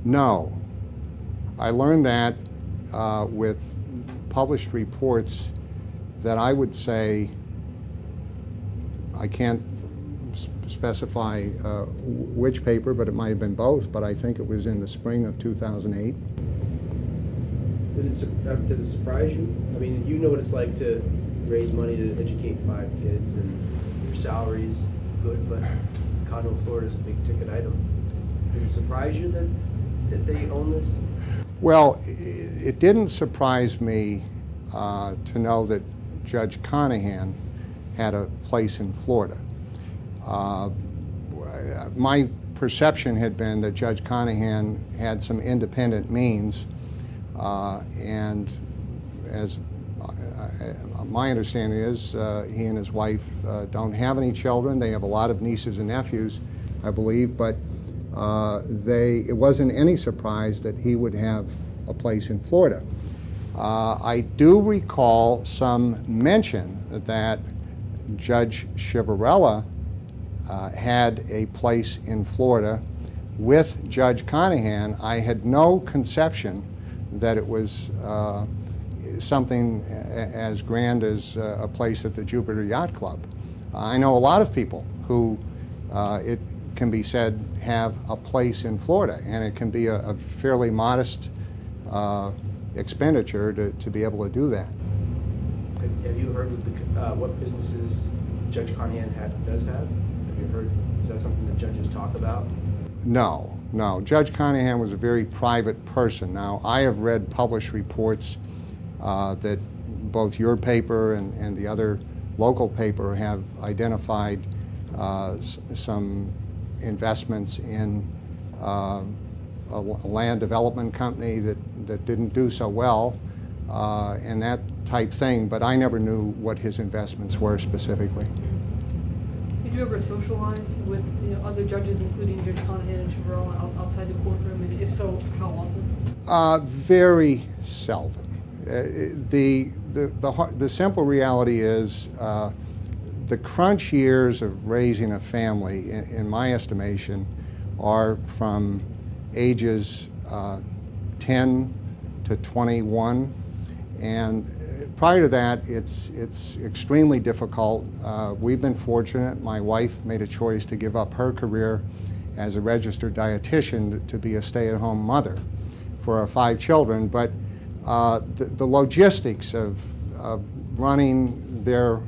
No. I learned that with published reports that I would say, I can't specify which paper, but it might have been both, but I think it was in the spring of 2008. Does it surprise you? I mean, you know what it's like to raise money to educate 5 kids, and your salary's good, but condo in Florida is a big ticket item. Does it surprise you that they own this? Well, it didn't surprise me to know that Judge Conahan had a place in Florida. My perception had been that Judge Conahan had some independent means, and as my understanding is, he and his wife don't have any children. They have a lot of nieces and nephews, I believe, but it wasn't any surprise that he would have a place in Florida. I do recall some mention that Judge Chivarella had a place in Florida with Judge Conahan. I had no conception that it was something as grand as a place at the Jupiter Yacht Club. I know a lot of people who, it can be said, have a place in Florida, and it can be a fairly modest expenditure to be able to do that. Have you heard what businesses Judge Conahan does have? Have you heard, is that something that judges talk about? No. Judge Conahan was a very private person. Now, I have read published reports that both your paper and the other local paper have identified some investments in a land development company that didn't do so well, and that type thing, but I never knew what his investments were specifically. Did you ever socialize with other judges, including Judge Conahan and Chivarella, outside the courtroom, and if so, how often? Very seldom. The simple reality is the crunch years of raising a family, in my estimation, are from ages 10 to 21, and prior to that, it's extremely difficult. We've been fortunate. My wife made a choice to give up her career as a registered dietitian to be a stay-at-home mother for our 5 children, but the logistics of running their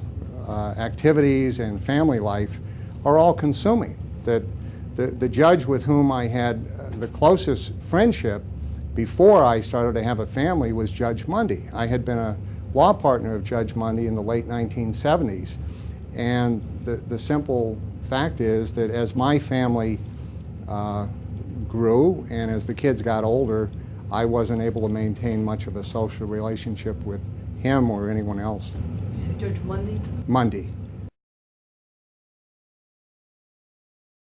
activities and family life are all consuming. The judge with whom I had the closest friendship before I started to have a family was Judge Mundy. I had been a law partner of Judge Mundy in the late 1970s, and the simple fact is that as my family grew and as the kids got older, I wasn't able to maintain much of a social relationship with him or anyone else. You said Judge Mundy? Mundy.